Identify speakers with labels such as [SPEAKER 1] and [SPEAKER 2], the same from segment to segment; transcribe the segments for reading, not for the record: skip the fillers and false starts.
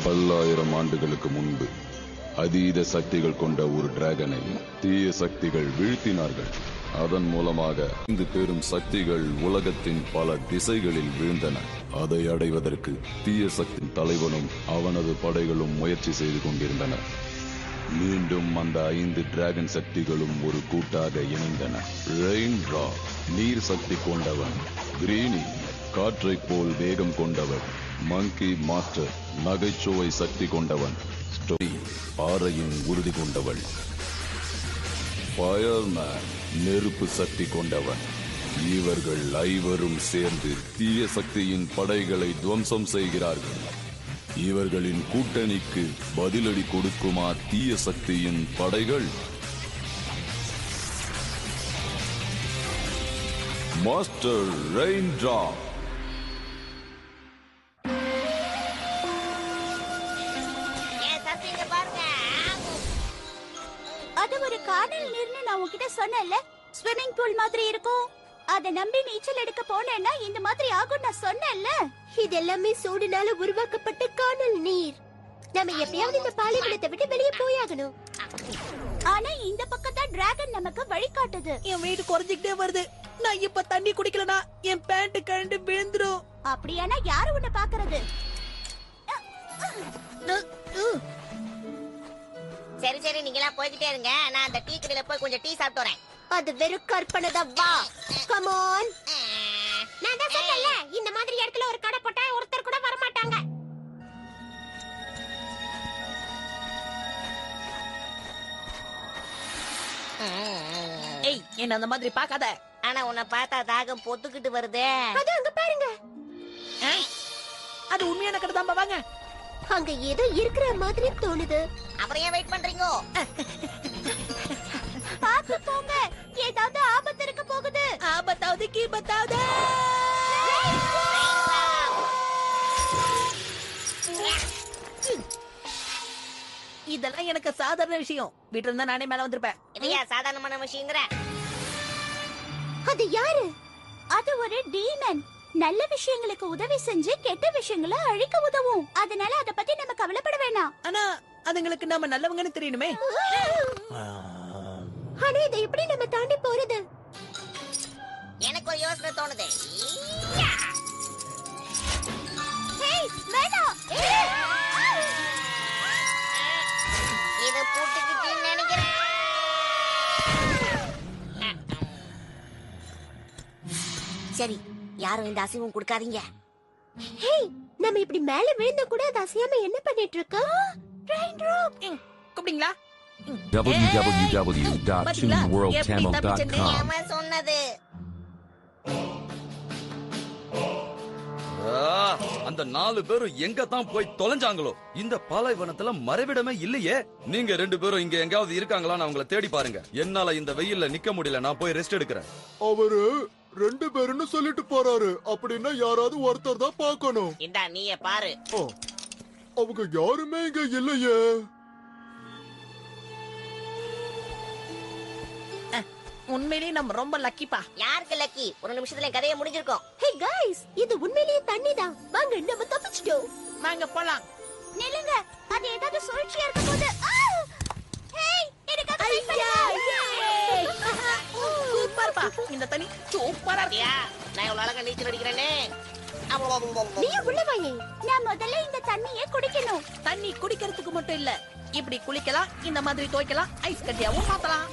[SPEAKER 1] பல்லாயிரம் ஆண்டுகளுக்கு முன்பு அதீத சக்திகள் கொண்ட ஒரு டிராகனை தீய சக்திகள் வீழ்த்தினார்கள். அதன் மூலமாக 5 பெரும் சக்திகள் உலகத்தின் பல திசைகளில் வீழ்ந்தன. அதை அடைவதற்கு தீய சக்தி தலைவனும் அவனது படைகளும் முயற்சி செய்து கொண்டிருந்தனர். மீண்டும் அந்த 5 டிராகன் சக்திகளும் ஒரு கூட்டாக இணைந்தன. ரெயின் ராக் நீர் சக்தி கொண்டவன், கிரீனி காற்றை போல் வேகம் கொண்டவன், மங்கி மாஸ்டர் நகைச்சுவை சக்தி கொண்டவன், ஸ்டோரி பாறையின் உறுதி கொண்டவள், ஃபயர்மேன் நெருப்பு சக்தி கொண்டவன். இவர்கள் ஐவரும் சேர்ந்து தீய சக்தியின் படைகளை துவம்சம் செய்கிறார்கள். இவர்களின் கூட்டணிக்கு பதிலடி கொடுக்குமா தீய சக்தியின் படைகள்? Master raindrop.
[SPEAKER 2] அது ஒரு காணல் நீர்னு நான் உன்கிட்ட சொன்னேன்ல, ஸ்விம்மிங் பூல் மாதிரி இருக்கும். அத நம்பி நீச்சல் எடுக்க போனேன்னா இந்த மாதிரி ஆகும் நான் சொன்னேன்ல.
[SPEAKER 3] இது எல்லாமே சூடுனால உருவாக்கப்பட்ட காணல் நீர். நம்ம எப்பயாவது இந்த பாலைவனத்தை விட்டு வெளியே போயாகணும்.
[SPEAKER 2] ஆனா இந்த பக்கம் தான் டிராகன் நமக்கு வழிகாட்டுது.
[SPEAKER 4] என் வெயிட் குறைஞ்சிக்கிட்டே வருது. நான் இப்ப தண்ணி குடிக்கலனா என் பேண்ட் கழண்டு விழுந்துரும்.
[SPEAKER 2] அப்படியானா யாரு உன்னை பாக்குறது?
[SPEAKER 5] சரி சரி, நீங்களா போய்கிட்டே இருங்க. நான் அந்த டீ கடையில போய் கொஞ்சம் டீ சாப்பிட்டு வரேன்.
[SPEAKER 3] அது வெறும் கற்பனை தான். வா, கம் ஆன். நான் தான் சொன்னேன்ல, இந்த மாதிரி இடத்துல ஒரு கடை போட்டா ஒருத்தர் கூட வர மாட்டாங்க.
[SPEAKER 4] ஏய், என்ன அந்த மாதிரி பாக்காத.
[SPEAKER 5] ஆனா உன்னை பார்த்தா தாகம் பொத்துக்கிட்டு வருதே.
[SPEAKER 3] அது அங்க பாருங்க.
[SPEAKER 4] அது உண்மையான கடை தான். வாங்க.
[SPEAKER 3] அங்க ஏதோ இருக்கிற மாதிரி தோணுது.
[SPEAKER 5] அப்புறம் ஏன் வெயிட் பண்றீங்க?
[SPEAKER 2] பாத்து போங்க, ஏதாவது ஆபத்து இருக்க போகுது.
[SPEAKER 4] ஆபத்தாவது கீபத்தாவது. இதெல்லாம் எனக்கு சாதாரண விஷயம். வீட்டுல இருந்தா நானே மேல வந்திருப்பேன்.
[SPEAKER 5] இல்லையா சாதாரணமான விஷயங்கிற?
[SPEAKER 3] அது யாரு?
[SPEAKER 2] அது ஒரு டீமன். நல்ல விஷயங்களுக்கு உதவி செஞ்சு கெட்ட விஷயங்களை அழிக்க உதவும். அதனால அத பத்தி நம்ம கவலைப்பட வேணாம்.
[SPEAKER 4] ஆனா அதுங்களுக்கு நாம நல்லவங்கன்னு தெரியணுமே.
[SPEAKER 3] ஆனா இதை எப்படி நம்ம தாண்டி போறது?
[SPEAKER 5] எனக்கு ஒரு யோசனை தோணுது.
[SPEAKER 2] ஹேய், வேணாம்.
[SPEAKER 5] இது பூட்டுக்கிட்டு நினைக்கிறேன். சரி, யாரும் இந்த அசைவும் கொடுக்காதீங்க.
[SPEAKER 3] ஹேய், நம்ம இப்படி மேல விழுந்தா கூட அது அசையாம என்ன பண்ணிட்டு இருக்கா?
[SPEAKER 4] கூப்பிட்டீங்களா?
[SPEAKER 6] www.tuneworldtamil.com
[SPEAKER 5] அவன் சொன்னது.
[SPEAKER 7] அந்த 4 பேரும் எங்க தான் போய் தொலைஞ்சாங்களோ? இந்த பாலைவனத்துல மறைவிடமே இல்லையே. நீங்க 2 பேரும் இங்க எங்காவது இருக்காங்களான்னு அவங்கள தேடி பாருங்க. என்னால இந்த வெயில்ல நிக்க முடியல. நான் போய் ரெஸ்ட் எடுக்கிறேன்.
[SPEAKER 8] அவரு 2 பேருன்னு சொல்லிட்டு போறாரு. அப்படின்னா யாராவது ஒருத்தர் தான் பார்க்கணும்.
[SPEAKER 5] இந்தா நீயே பாரு.
[SPEAKER 8] அவங்க யாருமே இங்க இல்லையே.
[SPEAKER 4] உண்மையிலேயே நம்ம ரொம்ப லக்கிப்பா.
[SPEAKER 5] யாருக்கு லக்கி? ஒரு நிமிஷத்துல கதையை முடிஞ்சிருக்கும்.
[SPEAKER 3] ஹே गाइस, இது உண்மையிலேயே தண்ணி தான். வாங்க நம்ம தப்பிச்சிட்டோம்.
[SPEAKER 4] வாங்க போலாம்.
[SPEAKER 2] நில்லுங்க, அது ஏதாவது சூழ்ச்சியா இருக்க போது. ஹேய், எனக்காக வெயிட் பண்ணுங்க.
[SPEAKER 4] சூப்பர்ப்பா. இந்த தண்ணி சூப்பரா இருக்கு.
[SPEAKER 5] யா, நான் இவ்வளவு அழகா நீச்சல் அடிக்கிறேனே.
[SPEAKER 3] நீ உள்ள வாயே.
[SPEAKER 2] நான் முதல்ல இந்த தண்ணியை குடிக்கணும்.
[SPEAKER 4] தண்ணி குடிக்கிறதுக்கு மட்டும் இல்ல, இப்படி குளிக்கலாம், இந்த மாதிரி துவைக்கலாம், ஐஸ் கட்டியாவும் மாத்தலாம்.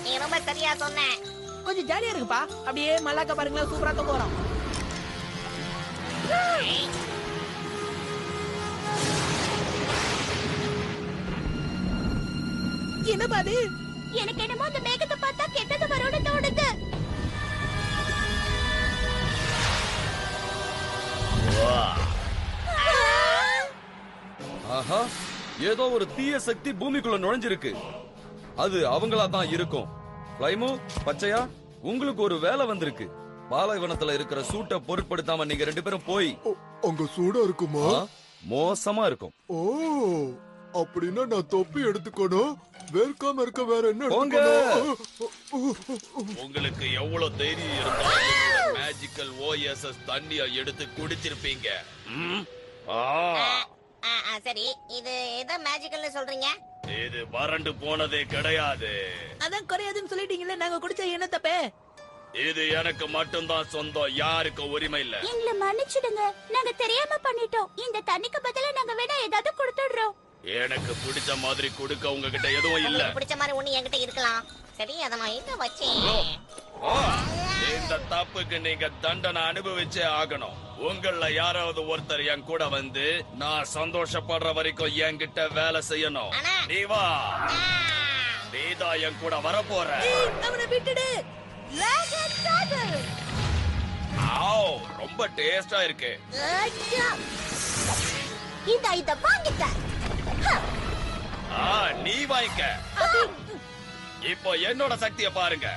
[SPEAKER 5] நீ ரொம்ப சரியா சொன்ன.
[SPEAKER 4] கொஞ்சம் ஜாலியா இருக்குப்பா. அப்படியே மல்லாக்க பாருங்களேன், சூப்பரா தூக்க வரும். என்ன பாது?
[SPEAKER 2] எனக்கு என்னமோ அந்த மேகத்தை பார்த்தா கெட்டது வரும்னு தோணுது.
[SPEAKER 7] ஆஹா, ஏதோ ஒரு தீய சக்தி பூமிக்குள்ள நுழைஞ்சிருக்கு. அது அவங்களா தான் இருக்கும். பிளைமு, பச்சையா, உங்களுக்கு ஒரு வேலை வந்திருக்கு. பாலைவனத்துல இருக்கிற சூட்டை பொருட்படுத்தாம நீங்க 2 பேரும் போய்.
[SPEAKER 8] அங்க சூடா இருக்குமா?
[SPEAKER 7] மோசமா இருக்கும்.
[SPEAKER 8] ஓ, அப்படின்னா நான் தொப்பி எடுத்துக்கணும். வேர்க்காம இருக்க வேற என்ன
[SPEAKER 7] போங்க.
[SPEAKER 8] எடுத்துக்கணும்?
[SPEAKER 9] உங்களுக்கு எவ்வளவு தைரியம் இருந்தா மேஜிக்கல் ஓஎஸ்எஸ் தண்ணிய எடுத்து குடிச்சிருப்பீங்க.
[SPEAKER 5] சரி இது எதை மேஜிக்கல்னு சொல்றீங்க?
[SPEAKER 7] இது வறண்டு போனதே கிடையாது.
[SPEAKER 4] அதான் குறையாதுன்னு சொல்லிட்டீங்களே, நாங்க குடிச்ச என்ன தப்பே?
[SPEAKER 7] இது எனக்கு மட்டும்தான் சொந்தம், யாருக்கும் உரிமை இல்ல.
[SPEAKER 2] எங்களை மன்னிச்சிடுங்க, நாங்க தெரியாம பண்ணிட்டோம். இந்த தண்ணிக்கு பதிலா நாங்க வேணா ஏதாவது கொடுத்துடுறோம்.
[SPEAKER 7] எனக்கு பிடிச்ச மாதிரி கொடுக்க உங்ககிட்ட எதுவும் இல்ல.
[SPEAKER 5] உங்களுக்கு பிடிச்ச மாதிரி ஒண்ணு என்கிட்ட இருக்கலாம். சரி, அத நான் எங்க வச்சேன்?
[SPEAKER 7] இந்த தப்புக்கு நீங்க தண்டனை அனுபவிச்சே ஆகணும். உங்கள யாராவது ஒருத்தர் என் கூட வந்து நான் சந்தோஷப்படுற வரைக்கும் என்கிட்ட வேலை செய்யணும்.
[SPEAKER 5] அண்ணா.
[SPEAKER 7] நீ வா, நீதான் என் கூட வர போற.
[SPEAKER 4] அவனை விட்டுடு.
[SPEAKER 7] ஆவ், ரொம்ப டேஸ்டா இருக்கு.
[SPEAKER 3] இத வாங்கிட்ட.
[SPEAKER 7] நீ வாங்கிக்க. இப்போ என்னோட சக்தியை பாருங்க.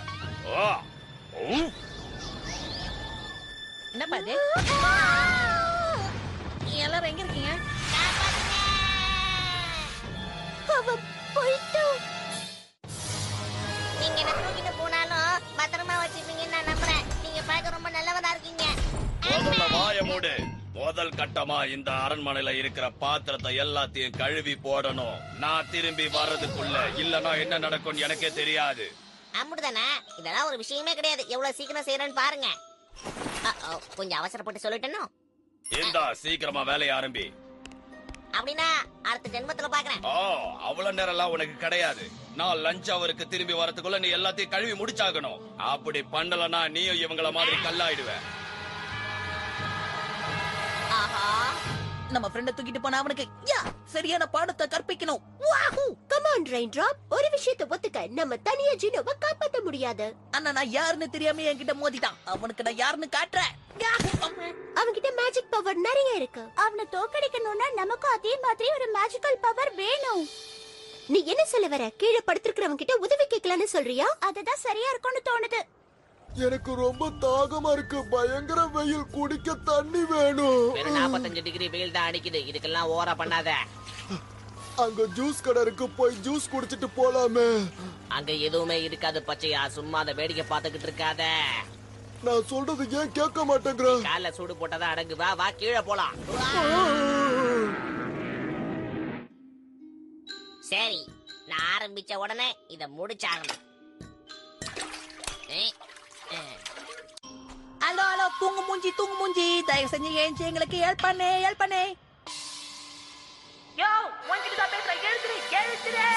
[SPEAKER 4] என்னப்பா இது? எல்லாரும் எங்க இருக்கீங்க?
[SPEAKER 2] அவ போயிட்டோம்.
[SPEAKER 5] நீங்க என்ன தூக்கிட்டு போனாலும் பத்திரமா வச்சிருப்பீங்கன்னு நான் நம்புறேன். நீங்க பார்க்க ரொம்ப நல்லவதா இருக்கீங்க.
[SPEAKER 7] முதல்ல வாய மூடு. முதல் கட்டமா இந்த அரண்மனையில இருக்கிற பாத்திரத்தை எல்லாத்தையும் கழுவி போடணும். நான் திரும்பி வர்றதுக்குள்ள, இல்லனா என்ன நடக்கும் எனக்கே தெரியாது.
[SPEAKER 5] அப்படிதானே? இதெல்லாம் ஒரு விஷயமே கிடையாது. எவ்வளவு சீக்கிரம் செய்யறேன்னு பாருங்க. கொஞ்சம் அவசரப்பட்டு சொல்லிட்டேனோ?
[SPEAKER 7] இந்தா சீக்கிரமா வேலைய ஆரம்பி.
[SPEAKER 5] அப்படின்னா அடுத்த ஜென்மத்துல பாக்குறேன்.
[SPEAKER 7] அவ்வளவு நேரம் எல்லாம் உனக்கு கிடையாது. நான் லஞ்ச் அவருக்கு திரும்பி வரதுக்குள்ள நீ எல்லாத்தையும் கழுவி முடிச்சாகணும். அப்படி பண்ணலனா நீயும் இவங்கள மாதிரி கல்லாயிடுவ.
[SPEAKER 5] ஆஹா,
[SPEAKER 4] நம்ம ஃப்ரெண்ட தூக்கிட்டு போனா அவனுக்கு சரியான பாடத்தை கற்பிக்கணும்.
[SPEAKER 3] கம் ஆன் ரெயின் டிராப், ஒரு விஷயத்தை ஒத்துக்க, நம்ம தனியா ஜினோவை காப்பாத்த முடியாது.
[SPEAKER 4] அண்ணா நான் யாருன்னு தெரியாம என்கிட்ட மோதிட்டான். அவனுக்கு நான் யாருன்னு காட்டுறேன்.
[SPEAKER 3] அவன்கிட்ட மேஜிக் பவர் நிறைய இருக்கு.
[SPEAKER 2] அவனை தோக்கடிக்கணும்னா நமக்கும் அதே மாதிரி ஒரு மேஜிக்கல் பவர் வேணும்.
[SPEAKER 3] நீ என்ன சொல்ல வர? கீழே படுத்திருக்கிறவங்க கிட்ட உதவி கேட்கலான்னு சொல்றியா?
[SPEAKER 2] அதுதான் சரியா இருக்கும்னு தோணுது.
[SPEAKER 8] எனக்கு ரொம்ப தாகமா இருக்கு. பயங்கர வெயில், குடிக்க தண்ணி வேணும்.
[SPEAKER 5] 45 டிகிரி வெயில் தான் அடிக்குது. இதுக்கெல்லாம் ஓவரா பண்ணாத.
[SPEAKER 8] அங்க ஜூஸ் கடை இருக்கு, போய் ஜூஸ் குடிச்சிட்டு போலாமே.
[SPEAKER 5] அங்க எதுவுமே இருக்காது பச்சையா. சும்மா அதை வேடிக்கை பார்த்துக்கிட்டு இருக்காத.
[SPEAKER 8] நான் சொல்றது ஏன் கேட்க மாட்டேங்கிற?
[SPEAKER 5] கால சூடு போட்டதா அடங்கு. வா வா, கீழே போலாம். சரி, நான் ஆரம்பிச்ச உடனே இத முடிச்சாகணும்.
[SPEAKER 4] ஹலோ ஹலோ, தூங்கு மூஞ்சி தூங்கு மூஞ்சி, தயவு செஞ்சு ஏஞ்சி எங்களுக்கு ஹெல்ப் பண்ணு. யோ, உன்கிட்ட தான் பேசுறேன். எழுந்துரு.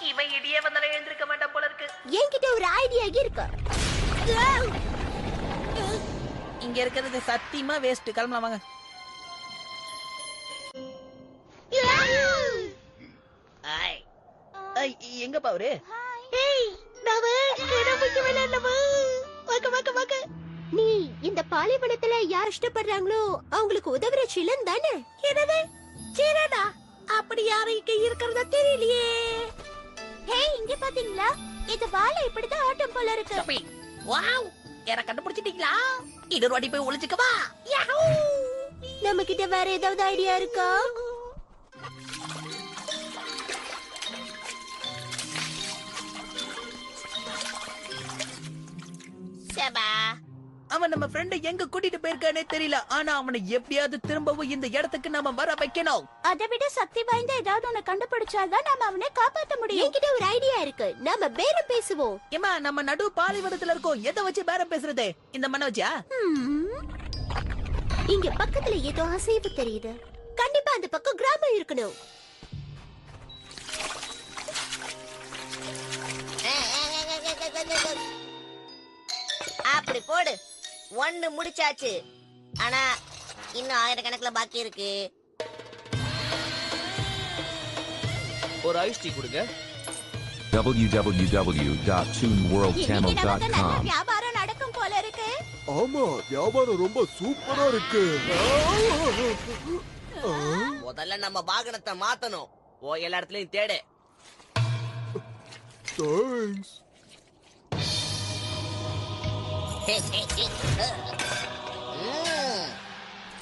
[SPEAKER 4] இவன் இடியே வந்தாலும் எழுந்திருக்க மாட்டான் போல இருக்கு.
[SPEAKER 3] என்கிட்ட ஒரு ஐடியா இருக்கு.
[SPEAKER 4] இங்க இருக்கிறது சத்தியமா வேஸ்ட். கிளம்பலாம் வாங்க. எங்க பாவரு?
[SPEAKER 3] நீ இந்த பாலைவனத்துல யார் இஷ்டப்படுறாங்களோ அவங்களுக்கு உதவுற சிலன் தானே?
[SPEAKER 4] என்னது சீரனா? அப்படி யாரும் இங்க இருக்கிறதா தெரியலையே.
[SPEAKER 2] ஹே, இங்க பாத்தீங்களா? இது வாழை இப்படிதான் ஆட்டம் போல இருக்கு.
[SPEAKER 4] சப்பி, வாவ், யார கண்டுபிடிச்சிட்டீங்களா? இன்னொரு வாட்டி போய் ஒளிச்சுக்கவா? யாஹூ!
[SPEAKER 3] நம்ம கிட்ட வேற ஏதாவது ஐடியா இருக்கா?
[SPEAKER 5] சபா,
[SPEAKER 4] அவன் நம்ம ஃப்ரெண்ட எங்க கூட்டிட்டு போயிருக்கானே தெரியல. ஆனா அவனை எப்படியாவது திரும்பவும் இந்த இடத்துக்கு நாம வர வைக்கணும்.
[SPEAKER 2] அதை விட சக்தி வாய்ந்த ஏதாவது ஒண்ணு கண்டுபிடிச்சாதான் நாம அவனை காப்பாத்த முடியும்.
[SPEAKER 3] என்கிட்ட ஒரு ஐடியா இருக்கு. நாம பேரம் பேசுவோம்.
[SPEAKER 4] ஏமா, நம்ம நடு பாலைவனத்துல இருக்கோம். எதை வச்சு பேரம் பேசுறது? இந்த மண்ணை வச்சா?
[SPEAKER 3] இங்க பக்கத்துல ஏதோ அசைவு தெரியுது. கண்டிப்பா அந்த பக்கம் கிராமம் இருக்கணும்.
[SPEAKER 5] அப்படி போடு. 1 முடிச்சாச்சு. ஆனா இன்னும் 1000 பாக்கி இருக்கு.
[SPEAKER 9] ஒரு ஐஸ் டீ கொடுங்க.
[SPEAKER 6] www.toonworldchannel.com
[SPEAKER 2] வியாபாரம் நடக்கும் போல இருக்கு.
[SPEAKER 8] ஆமா, வியாபாரம் ரொம்ப சூப்பரா இருக்கு.
[SPEAKER 5] முதல்ல நம்ம வாகனத்தை மாத்தணும். போய் எல்லா இடத்துலயும் தேடு.
[SPEAKER 8] தேங்க்ஸ்.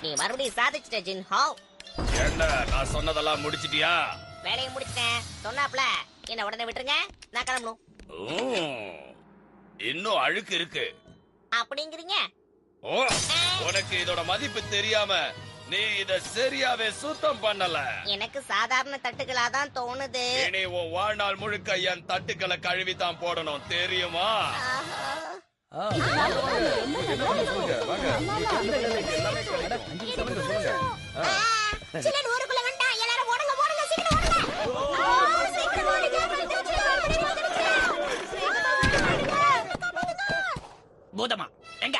[SPEAKER 5] நீ மறுபடியும் சாதிச்சிட்ட ஜின்ஹோ.
[SPEAKER 7] என்ன, நான் சொன்னதெல்லாம் முடிச்சிட்டியா?
[SPEAKER 5] வேலையை முடிச்சிட்டேன். சொன்னாப்ல என்ன உடனே விட்டுருங்க, நான் கிளம்பணும்.
[SPEAKER 7] இன்னும் அழுக்கு இருக்கு.
[SPEAKER 5] அப்படிங்கிறீங்க?
[SPEAKER 7] உனக்கு இதோட மதிப்பு தெரியாம நீ இத சரியாவே சுத்தம் பண்ணல.
[SPEAKER 5] எனக்கு சாதாரண தட்டுகளா தான் தோணுது.
[SPEAKER 7] இனி உன் வாழ்நாள் முழுக்க என் தட்டுக்களை கழுவி தான் போடணும், தெரியுமா?
[SPEAKER 3] சிலன் ஊருக்குள்ள வந்தா எல்லாரும் ஓடுங்க ஓடுங்க சீக்கிரம் ஓடுங்க.
[SPEAKER 4] பூதமா எங்க?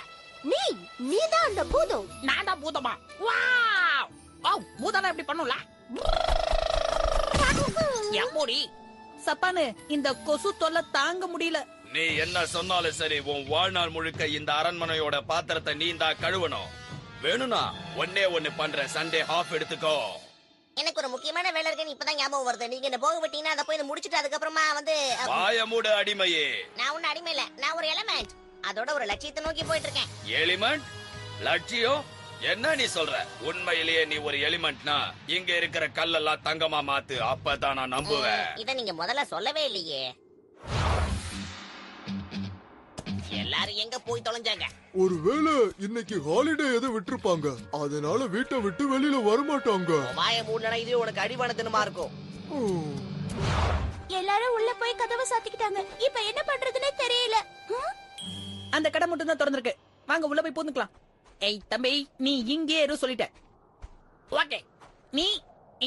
[SPEAKER 3] நீதான் அந்த பூதம்.
[SPEAKER 4] நான் தான் பூதமா? வாவ்! வாவ்! பூதம் எப்படி பண்ணும்ல? எப்படி? சப்பானு, இந்த கொசு தொல்லை தாங்க முடியல.
[SPEAKER 7] நீ என்ன சொன்னாலும் சரி, உன் வாழ்நாள் முழுக்க இந்த அரண்மனையோட பாத்திரத்தை நீ தான் கழுவணும். வேணும்னா ஒண்ணு பண்ற, சண்டே ஆஃப் எடுத்துக்கோ.
[SPEAKER 5] எனக்கு ஒரு முக்கியமான வேலை இருக்குன்னு இப்பதான் ஞாபகம் வருது. நீங்க என்ன போக விட்டீங்கன்னா அதை போய் முடிச்சிட்டு அதுக்கப்புறமா வந்து
[SPEAKER 7] வாய மூடு அடிமையே.
[SPEAKER 5] நான் ஒண்ணு அடிமை இல்ல, நான் ஒரு எலமெண்ட். அதோட ஒரு லட்சியத்தை நோக்கி போயிட்டு இருக்கேன்.
[SPEAKER 7] எலிமெண்ட்? லட்சியம்? என்ன நீ சொல்ற? உண்மையிலேயே நீ ஒரு எலிமெண்ட்னா இங்க இருக்கிற கல்லெல்லாம் தங்கமா மாத்து, அப்பதான் நான் நம்புவேன்.
[SPEAKER 5] இத நீங்க முதல்ல சொல்லவே இல்லையே. எல்லாரும் எங்க போய் தொலைஞ்சாங்க?
[SPEAKER 8] ஒருவேளை இன்னைக்கு ஹாலிடே எதை விட்டுருப்பாங்க, அதனால வீட்டை விட்டு வெளியில வரமாட்டாங்க.
[SPEAKER 9] வாய மூடனா இது உனக்கு அடிவானத்தனமா இருக்கும்.
[SPEAKER 2] எல்லாரும் உள்ள போய் கதவை சாத்திக்கிட்டாங்க. இப்ப என்ன பண்றதுன்னே தெரியல.
[SPEAKER 4] அந்த கடை மட்டும் தான் திறந்திருக்கு. வாங்க உள்ள போய் பூந்துக்கலாம். ஏய் தம்பி, நீ இங்கே இரு சொல்லிட்ட. ஓகே, நீ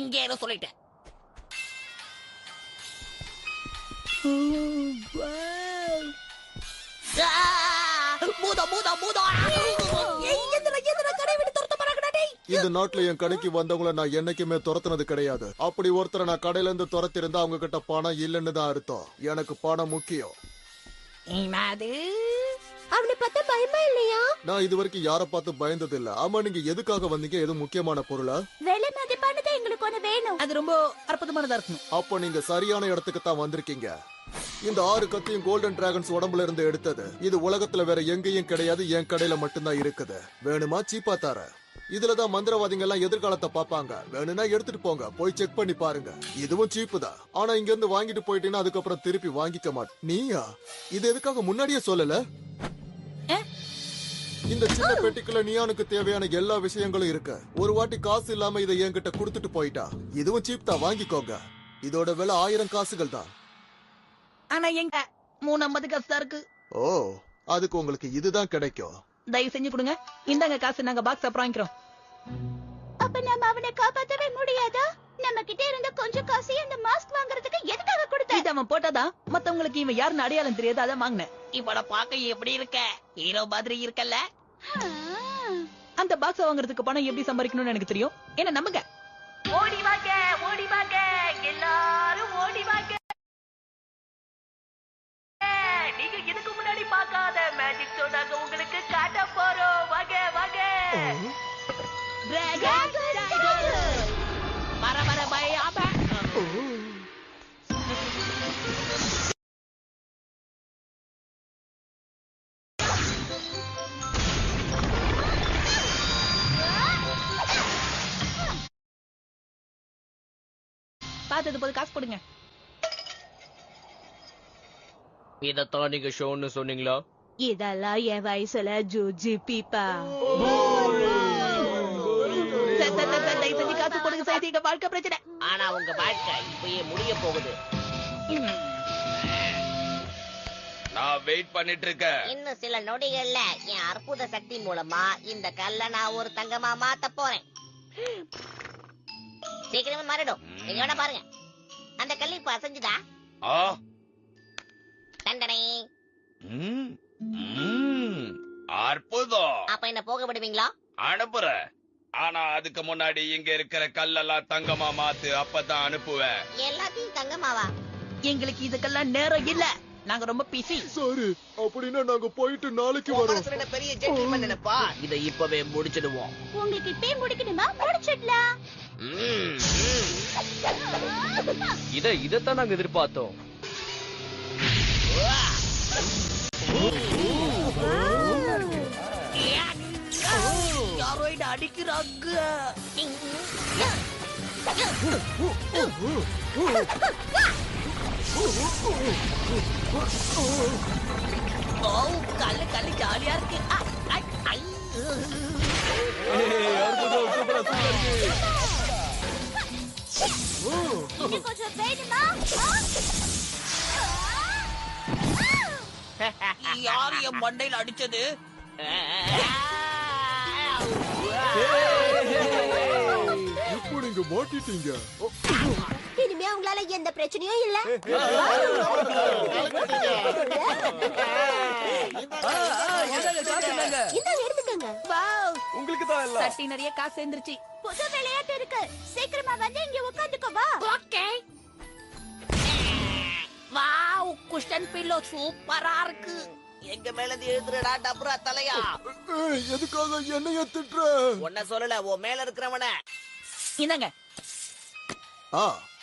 [SPEAKER 4] இங்கே இரு சொல்லிட்ட.
[SPEAKER 8] இந்த நாட்டுல என் கடைக்கு வந்தவங்கள நான் என்னைக்குமே துரத்துனது கிடையாது. அப்படி ஒருத்தரை நான் கடையில இருந்து துரத்தி இருந்தா அவங்க கிட்ட பணம் இல்லைன்னு தான் அர்த்தம். எனக்கு பணம் முக்கியம்.
[SPEAKER 3] அவனை பார்த்தா பயமா இல்லையா?
[SPEAKER 8] நான் இது வரைக்கும் யார பார்த்து பயந்தது இல்ல. ஆமா, நீங்க எதுக்காக வந்தீங்க? எது முக்கியமான பொருளா?
[SPEAKER 2] விலை மதிப்பானது எங்களுக்கு ஒண்ணு வேணும்.
[SPEAKER 4] அது ரொம்ப அற்புதமானதா இருக்கணும்.
[SPEAKER 8] அப்போ நீங்க சரியான இடத்துக்கு தான் வந்திருக்கீங்க. இந்த 6 கத்தியும் கோல்டன் டிராகன்ஸ் உடம்புல இருந்து எடுத்தது. இது உலகத்துல வேற எங்கேயும் கிடையாது, என் கடையில மட்டும்தான் இருக்குது. வேணுமா? சீப்பா தர. இதுலதான் மந்திரவாதிங்க எல்லாம் எதிர்காலத்தை பாப்பாங்க. வேணும்னா எடுத்துட்டு போங்க, போய் செக் பண்ணி பாருங்க. இதுவும் சீப்பு தான். ஆனா இங்க இருந்து வாங்கிட்டு போயிட்டீங்கன்னா அதுக்கப்புறம் திருப்பி வாங்கிக்க மாட்டேன். நீயா? இது எதுக்காக முன்னாடியே சொல்லல? இந்த சின்ன பெட்டிக்குள்ள நியானுக்கு தேவையான எல்லா விஷயங்களும் இருக்கு. ஒரு வாட்டி காசு இல்லாம இதை என்கிட்ட கொடுத்துட்டு போயிட்டா. இதுவும் சீப் தான், வாங்கிக்கோங்க. இதோட விலை 1000 காசுகள் தான்.
[SPEAKER 4] ஆனா எங்க 350 காசு தான் இருக்கு.
[SPEAKER 8] ஓ, அதுக்கு உங்களுக்கு இதுதான் கிடைக்கும்.
[SPEAKER 4] தயவு செஞ்சு கொடுங்க. இந்தாங்க காசு, நாங்க பாக்ஸ் அப்புறம் வாங்கிக்கிறோம்.
[SPEAKER 2] அப்ப நம்ம அவனை காப்பாத்தவே முடியாதா? நம்ம கிட்ட இருந்த கொஞ்சம் காசையும் அந்த மாஸ்க் வாங்குறதுக்கு எதுக்காக கொடுத்த?
[SPEAKER 4] இது அவன் போட்டாதான் மத்தவங்களுக்கு இவன் யாருன்னு அடையாளம் தெரியாது, அதான் வாங்கினேன். இவட பாக்க எப்படி இருக்க? ஹீரோ மாதிரி இருக்கல்ல? அந்த பாக்ஸ் வாங்குறதுக்கு பணம் எப்படி சம்பாதிக்கணும்னு எனக்கு தெரியும். என்ன நம்புங்க. ஓடி வாங்க, ஓடி வாங்க, எல்லாரும் ஓடி வாங்க. நீங்க இதுக்கு முன்னாடி பார்க்காத மேஜிக் ஷோ நாங்க உங்களுக்கு காட்ட போறோம். வாங்க வாங்க. வர வர பயாம. பார்த்தது போது காசு போடுங்க.
[SPEAKER 9] இதத்தான் நீங்க ஷோன்னு சொன்னீங்களா?
[SPEAKER 3] இதெல்லாம் என் வயசுல ஜூஜி பீப்பா.
[SPEAKER 4] காசு போடுங்க சார், எங்க வாழ்க்கை பிரச்சனை.
[SPEAKER 5] ஆனா உங்க வாழ்க்கை இப்பயே முடிய போகுது.
[SPEAKER 7] நான் வெயிட் பண்ணிட்டு இருக்கேன்.
[SPEAKER 5] இன்னும் சில நொடிகள்ல என் அற்புத சக்தி மூலமா இந்த கல்ல நான் ஒரு தங்கமா மாத்த போறேன். சீக்கிரமே மாறிடும். நீங்க வேணா பாருங்க. அந்த கல் இப்ப அசைஞ்சுதா? தண்டனை.
[SPEAKER 7] அற்புதம்.
[SPEAKER 5] அப்ப என்ன போக விடுவீங்களா?
[SPEAKER 7] அனுப்புற. ஆனா அதுக்கு முன்னாடி இங்க இருக்கிற கல்லெல்லாம் தங்கமா மாத்து, அப்பதான் அனுப்புவேன்.
[SPEAKER 5] எல்லாத்தையும் தங்கமாவா?
[SPEAKER 4] எங்களுக்கு இதுக்கெல்லாம் நேரம் இல்ல, நாங்க ரொம்ப பிஸி.
[SPEAKER 8] சரி, அப்படின்னா நாங்க போயிட்டு நாளைக்கு வரோம்.
[SPEAKER 9] பெரிய ஜென்டில்மேன் நினைப்பா. இதை இப்பவே முடிச்சிடுவோம்.
[SPEAKER 2] உங்களுக்கு இப்பே முடிக்கணுமா? முடிச்சிடலாம்.
[SPEAKER 9] இதத்தான் நாங்க எதிர்பார்த்தோம்.
[SPEAKER 4] யாரோ இத அடிக்கிறாங்க. கல்லு ஜாலியா இருக்கு.
[SPEAKER 7] அற்புதம், சூப்பரா
[SPEAKER 2] இன்னும் கொஞ்சம் வேணுமா?
[SPEAKER 4] யார் என் மண்டையில அடிச்சது?
[SPEAKER 8] இப்போ நீங்க மாட்டிட்டீங்க.
[SPEAKER 3] இனிமே உங்களால எந்த பிரச்சனையும் இல்ல. இந்த எடுத்துக்கங்க.
[SPEAKER 2] வாவ்,
[SPEAKER 7] உங்களுக்கு தான் இல்ல.
[SPEAKER 4] சட்டி நிறைய காசு சேர்ந்துருச்சு.
[SPEAKER 2] புது விளையாட்டு இருக்கு. சீக்கிரமா வந்து இங்க உட்காந்துக்கோ வா.
[SPEAKER 3] ஓகே.
[SPEAKER 4] வாவ், குஷன் பில்லோ சூப்பரா இருக்கு.
[SPEAKER 9] எங்க மேல இருந்து எழுதுறடா டபுரா தலையா.
[SPEAKER 8] ஏய், எதுக்காக என்னைய திட்டுற?
[SPEAKER 9] உன்ன சொல்லல, உன் மேல இருக்கிறவன.
[SPEAKER 4] இந்தாங்க.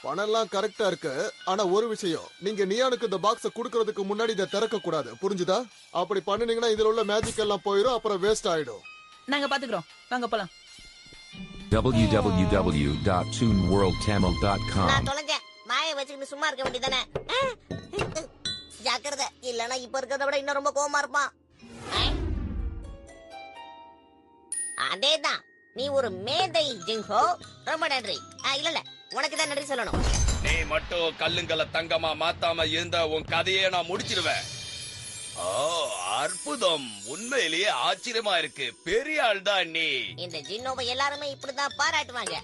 [SPEAKER 8] பணம் எல்லாம் கரெக்டா இருக்கு. ஆனா ஒரு விஷயம், நீங்க நியானுக்கு இந்த பாக்ஸ குடுக்கறதுக்கு முன்னாடி இதை திறக்க கூடாது. புரிஞ்சுதா? அப்படி பண்ணினீங்கன்னா இதுல உள்ள மேஜிக் எல்லாம் போயிடும், அப்புறம் வேஸ்ட் ஆயிடும்.
[SPEAKER 4] நாங்க பாத்துக்கிறோம். வாங்க போலாம்.
[SPEAKER 6] www.toonworldtamil.com
[SPEAKER 5] நான் தொலைஞ்சேன். மாய வச்சுக்கிட்டு சும்மா இருக்க வேண்டியதானே. ஜாக்கிரதை, இல்லனா இப்ப இருக்கிறத விட இன்னும் ரொம்ப கோவமா இருப்பான். அதேதான், நீ ஒரு மேதை ஜிங்ஹோ. ரொம்ப நன்றி. இல்ல உனக்கு தான் நன்றி சொல்லணும்.
[SPEAKER 7] நீ மட்டும் கல்லுங்களை தங்கமா மாத்தாம இருந்த உன் கதையை நான் முடிச்சிருவேன். ஓ, அற்புதம். உண்மையிலேயே ஆச்சரியமா இருக்கு. பெரிய ஆள் தான் நீ.
[SPEAKER 5] இந்த ஜின்னோவை எல்லாருமே இப்படிதான் பாராட்டுவாங்க.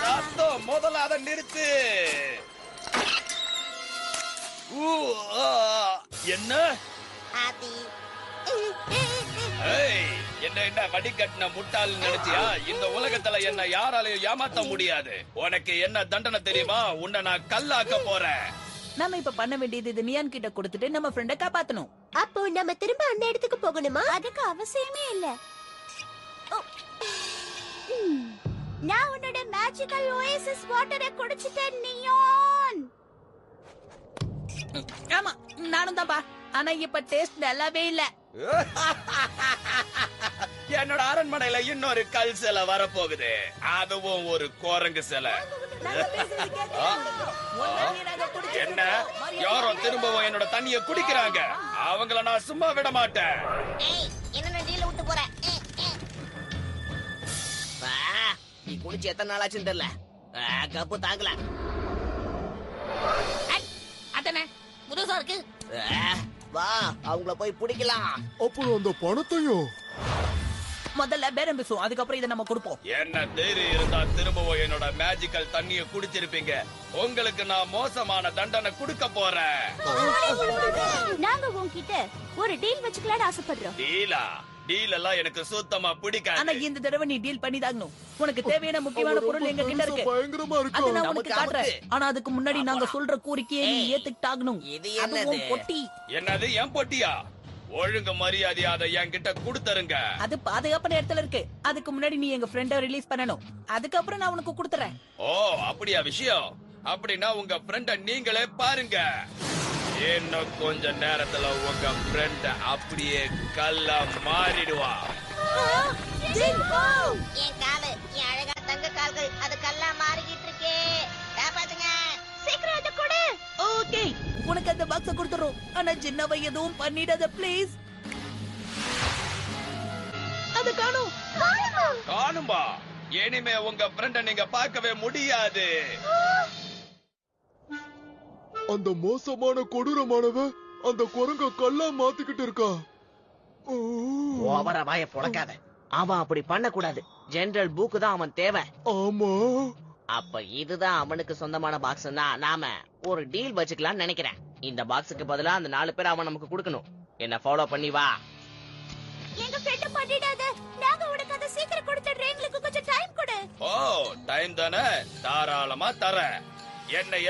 [SPEAKER 7] சத்தம் முதல்ல அதை நிறுத்து. என்ன?
[SPEAKER 5] ஆத்தி.
[SPEAKER 7] என்ன வடிகட்டின முட்டாள் நினைச்சியா? இந்த உலகத்துல என்ன யாராலையும் ஏமாத்த முடியாது. உனக்கு என்ன தண்டனை தெரியுமா? உன்னை நான் கல்லாக்க போறேன்.
[SPEAKER 4] நாம இப்ப பண்ண வேண்டியது இது நியான் கிட்ட கொடுத்துட்டு நம்ம ஃப்ரெண்ட காப்பாத்தணும்.
[SPEAKER 3] அப்போ நம்ம திரும்ப அந்த இடத்துக்கு போகணுமா?
[SPEAKER 2] அதுக்கு அவசியமே இல்ல. நான் உன்னோட மேஜிக்கல் ஓஎஸ்எஸ் வாட்டரை குடிச்சிட்டேன் நியான்.
[SPEAKER 4] ஆமா, நானும் தான்ப்பா. ஆனா இப்ப டேஸ்ட் நல்லாவே இல்ல.
[SPEAKER 7] என்னோட அரண்மனையில இன்னொரு கல் சிலை வரப்போகுது. அதுவும் ஒரு குரங்கு சிலை. என்ன? யாரோ திரும்பவும் என்னோட தண்ணிய குடிக்கிறாங்க. அவங்கள நான் சும்மா விட மாட்டேன்.
[SPEAKER 5] என்ன டீல விட்டு போற?
[SPEAKER 9] நீ குடிச்சு எத்தனை நாள் ஆச்சுன்னு தெரியல. கப்பு தாங்கல.
[SPEAKER 4] அத்தனை புதுசா இருக்கு.
[SPEAKER 9] வா, அவங்கள போய் பிடிக்கலாம்.
[SPEAKER 8] அப்புறம் அந்த பணத்தையும்
[SPEAKER 4] முதல்ல பேரம் பேசுவோம், அதுக்கப்புறம் இதை நம்ம கொடுப்போம்.
[SPEAKER 7] என்ன தைரியம் இருந்தா திரும்பவும் என்னோட மேஜிக்கல் தண்ணிய குடிச்சிருப்பீங்க. உங்களுக்கு நான் மோசமான தண்டனை கொடுக்க போறேன்.
[SPEAKER 2] நாங்க உன்கிட்ட ஒரு டீல் வச்சுக்கலாம்னு ஆசைப்படுறோம்.
[SPEAKER 7] டீலா? டீல் எல்லாம் எனக்கு சுத்தமா
[SPEAKER 4] ஆனா
[SPEAKER 7] பிடிக்காது.
[SPEAKER 4] இந்த தடவை நீ டீல் பண்ணி தாங்கணும். உனக்கு தேவையான முக்கியமான பொருள் எங்க கிட்ட இருக்கு.
[SPEAKER 8] பயங்கரமா
[SPEAKER 4] அது
[SPEAKER 8] இருக்கும்.
[SPEAKER 4] நான் உனக்கு காட்டுறேன். ஆனா அதுக்கு முன்னாடி நாங்க சொல்ற கோரிக்கையை நீ ஏத்துக்கிட்டாகணும்.
[SPEAKER 9] இது
[SPEAKER 4] அதுவும்
[SPEAKER 9] என்னது?
[SPEAKER 4] பொட்டி.
[SPEAKER 7] என்னது என் பொட்டியா? ஒழுங்கு மரியாதையா அதை என்கிட்ட கொடுத்துருங்க.
[SPEAKER 4] அது பாதுகாப்பான இடத்துல இருக்கு. அதுக்கு முன்னாடி நீ எங்க ஃப்ரெண்ட ரிலீஸ் பண்ணணும். அதுக்கப்புறம் நான் உனக்கு கொடுத்துறேன்.
[SPEAKER 7] ஓ, அப்படியா விஷயம்? அப்படின்னா உங்க ஃப்ரெண்ட நீங்களே பாருங்க. இன்னும் கொஞ்ச நேரத்துல உங்க ஃப்ரெண்ட் அப்படியே கல்லா மாறிடுவா.
[SPEAKER 5] என் காலு, என் அழகா தங்க கால்கள், அது கல்லா மாறிக்கிட்டு இருக்கே. காப்பாத்துங்க.
[SPEAKER 2] சீக்கிரம் அதை கொடு.
[SPEAKER 4] ஓகே, உனக்கு அந்த பாக்ஸ கொடுத்துறோம். ஆனா சின்னவை எதுவும் பண்ணிடாத ப்ளீஸ். அது காணும்.
[SPEAKER 7] காணும்பா? இனிமே உங்க ஃப்ரெண்ட நீங்க பார்க்கவே முடியாது.
[SPEAKER 8] அந்த மோசமான கொடூரமானவ அந்த குரங்க கல்லா மாத்திக்கிட்டு இருக்கா.
[SPEAKER 9] ஓவரா வாய பொளக்காத. அவன் அப்படி பண்ண கூடாது. ஜெனரல் புக்கு தான் அவன் தேவை.
[SPEAKER 8] ஆமா,
[SPEAKER 9] அப்ப இதுதான் அவனுக்கு சொந்தமான பாக்ஸ்னா நாம ஒரு டீல் வச்சுக்கலாம்னு நினைக்கிறேன். இந்த பாக்ஸுக்கு பதிலா அந்த 4 பேர் அவன் நமக்கு கொடுக்கணும். என்ன ஃபாலோ பண்ணி வா.
[SPEAKER 2] எங்க ஃப்ரெண்ட் பண்ணிடாத. நாங்க உனக்கு அதை சீக்கிரம் கொடுத்துடுறேன். எங்களுக்கு கொஞ்சம் டைம் கொடு.
[SPEAKER 7] ஓ, டைம் தானே? தாராளமா தரேன்.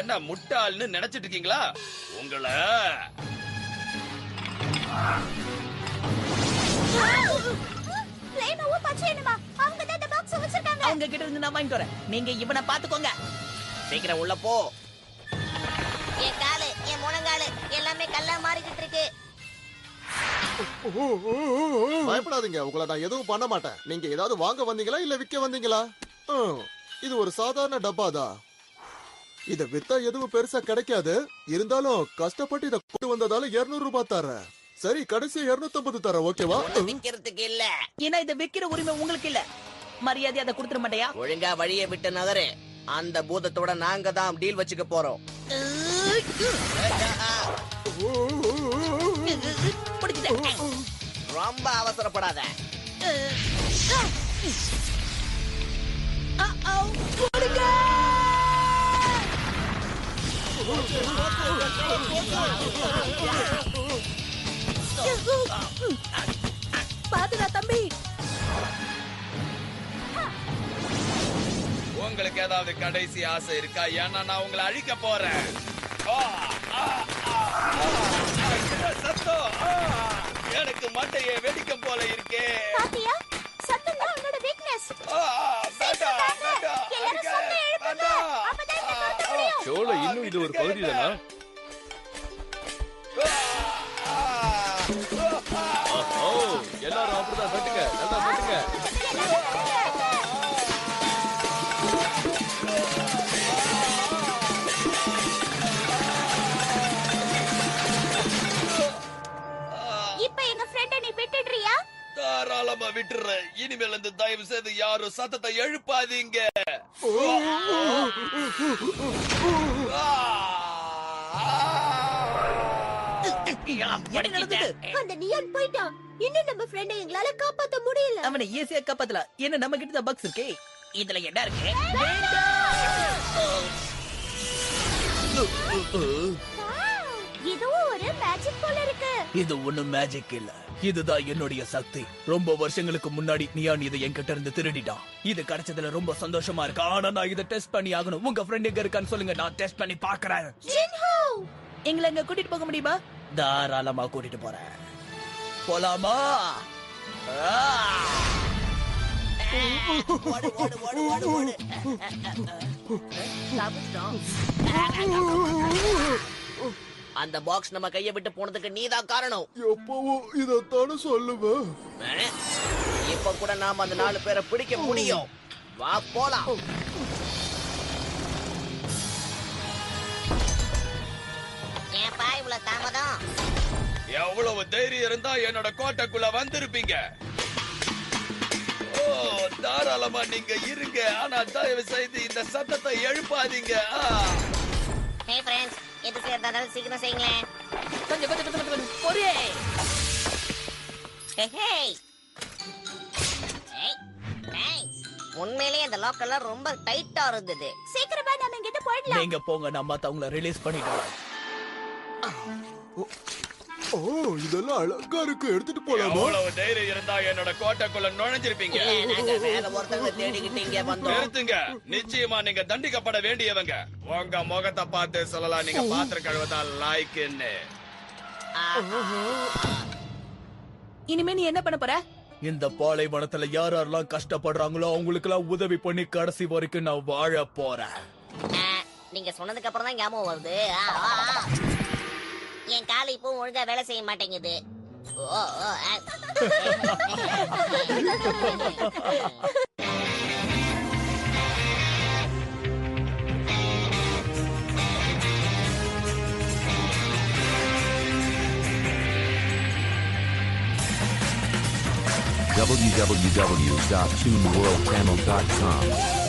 [SPEAKER 7] என்ன முட்டாள்னு நினைச்சிட்டு இருக்கீங்களா? உங்களை
[SPEAKER 2] ஃப்ளேமாவும் பச்சையனுமா அவங்க தான் இந்த பாக்ஸ் வச்சிருக்காங்க.
[SPEAKER 4] அவங்க கிட்ட இருந்து நான் வாங்கிட்டு வரேன். நீங்க இவனை பாத்துக்கோங்க.
[SPEAKER 9] சீக்கிரம் உள்ள போ.
[SPEAKER 5] என் காலு, என் முழங்காலு எல்லாமே கல்லா மாறிக்கிட்டு இருக்கு.
[SPEAKER 8] பயப்படாதீங்க. உங்களை நான் எதுவும் பண்ண மாட்டேன். நீங்க ஏதாவது வாங்க வந்தீங்களா இல்ல விக்க வந்தீங்களா? இது ஒரு சாதாரண டப்பாதான். இத வித்தா எதுவும் பெருசா கிடைக்காது. இருந்தாலும் கஷ்டப்பட்டு இத கொண்டு வந்ததால 200 ரூபாய் தரேன். சரி, கடைசி 250 தரேன். ஓகேவா?
[SPEAKER 9] விக்கிறதுக்கு இல்ல.
[SPEAKER 4] ஏன்னா இதை விக்கிற உரிமை உங்களுக்கு இல்ல. மரியாதை அதை கொடுத்துட மாட்டியா?
[SPEAKER 9] ஒழுங்கா வழியை விட்டு நகரு. அந்த பூதத்தோட நாங்க தான் டீல் வச்சுக்க போறோம்.
[SPEAKER 4] பிடிச்சிட்டேன்.
[SPEAKER 9] ரொம்ப அவசரப்படாத.
[SPEAKER 4] கொடுங்க. பாத்துடா தம்பி.
[SPEAKER 7] உங்களுக்கு ஏதாவது கடைசி ஆசை இருக்கா? ஏன்னா நான் உங்களை அழிக்க போறேன். சத்தம் எனக்கு மண்டையை வெடிக்க போல இருக்கே.
[SPEAKER 2] பாத்தியா, சத்தம் தான் உன்னோட வீக்னஸ்.
[SPEAKER 7] ஷோல இன்னும் இது ஒரு பகுதி தானா? எல்லாரும் அப்படிதான் தட்டுங்க, நல்லா தட்டுங்க.
[SPEAKER 2] இப்ப எங்க ஃப்ரெண்ட நீ விட்டுடுறியா?
[SPEAKER 7] தாராளமா விட்டுறேன். இனிமேல் இந்த தயவு செய்து யாரும் சத்தத்தை எழுப்பாதீங்க.
[SPEAKER 4] என்ன நடந்தது?
[SPEAKER 3] அந்த நியான் போயிட்டான். இன்னும் நம்ம ஃப்ரெண்டை எங்களால காப்பாத்த முடியல.
[SPEAKER 4] அவனை ஈஸியா காப்பாத்தலாம். என்ன நம்ம கிட்ட தான் பக்ஸ் இருக்கே. இதுல என்ன இருக்கு?
[SPEAKER 2] இதுவும் ஒரு மேஜிக் போல இருக்கு.
[SPEAKER 4] இது ஒண்ணும் மேஜிக் இல்ல. இதுதான் என்னுடைய சக்தி. ரொம்ப வருஷங்களுக்கு முன்னாடி நியான் இதை என்கிட்ட இருந்து திருடிட்டான். இது கிடைச்சதுல ரொம்ப சந்தோஷமா இருக்கு. ஆனா நான் இதை டெஸ்ட் பண்ணி ஆகணும். உங்க ஃப்ரெண்ட் எங்க இருக்கான்னு சொல்லுங்க, நான் டெஸ்ட் பண்ணி பாக்குறேன். எங்களை எங்க கூட்டிட்டு போக முடியுமா? தாராளமா கூட்டிட்டு போறேன். போலாமா?
[SPEAKER 9] அந்த பாக்ஸ் நம்ம கையை விட்டு போனதுக்கு நீதான் காரணம்.
[SPEAKER 8] எப்பவும் இதத்தானே சொல்லுவேன்.
[SPEAKER 9] இப்ப கூட நாம அந்த 4 பேரை பிடிக்க முடியும். வா போலாம்.
[SPEAKER 5] ஏன்பா இவ்வளவு தாமதம்?
[SPEAKER 7] எவ்வளவு தைரியம் இருந்தா என்னோட கோட்டைக்குள்ள வந்திருப்பீங்க. ஓ, தாராளமா நீங்க இருங்க. ஆனா தயவு செய்து இந்த சத்தத்தை எழுப்பாதீங்க.
[SPEAKER 5] ஹே ஃப்ரெண்ட்ஸ், எது செய்யறதாலும் சீக்கிரம் செய்யுங்களேன்.
[SPEAKER 4] கொஞ்சம் பொறுயே.
[SPEAKER 5] ஹே ஹே. தேங்க்ஸ். உண்மையிலேயே அந்த லாக்கெல்லாம் ரொம்ப டைட்டா இருந்தது.
[SPEAKER 2] சீக்கிரமா நம்ம இங்கிட்டு போயிடலாம்.
[SPEAKER 4] நீங்க போங்க, நம்ம அவங்கள ரிலீஸ் பண்ணிடுவோம்.
[SPEAKER 8] ஓ, இதெல்லாம் அழகா இருக்கு. எடுத்துட்டு போலாமா?
[SPEAKER 7] எவ்வளவு தைரியம் இருந்தா என்னோட கோட்டைக்குள்ள நுழைஞ்சிருப்பீங்க.
[SPEAKER 9] நாங்க வேற ஒருத்தங்களை தேடிக்கிட்டு இங்க வந்தோம்.
[SPEAKER 7] நிறுத்துங்க. நிச்சயமா நீங்க தண்டிக்கப்பட வேண்டியவங்க. உங்க முகத்தை பார்த்து சொல்லலாம், நீங்க பாத்திரம் கழுவதா லாய்க்குன்னு.
[SPEAKER 4] இனிமே நீ என்ன பண்ண போற? இந்த பாலைவனத்துல யாரெல்லாம் கஷ்டப்படுறாங்களோ அவங்களுக்கு எல்லாம் உதவி பண்ணி கடைசி வரைக்கும் நான் வாழ போறேன்.
[SPEAKER 5] நீங்க சொன்னதுக்கு அப்புறம் தான் ஞாபகம் வருது. என் காலை இப்போ ஒழுங்கா வேலை செய்ய மாட்டேங்குது.
[SPEAKER 6] www.toonworldchannel.com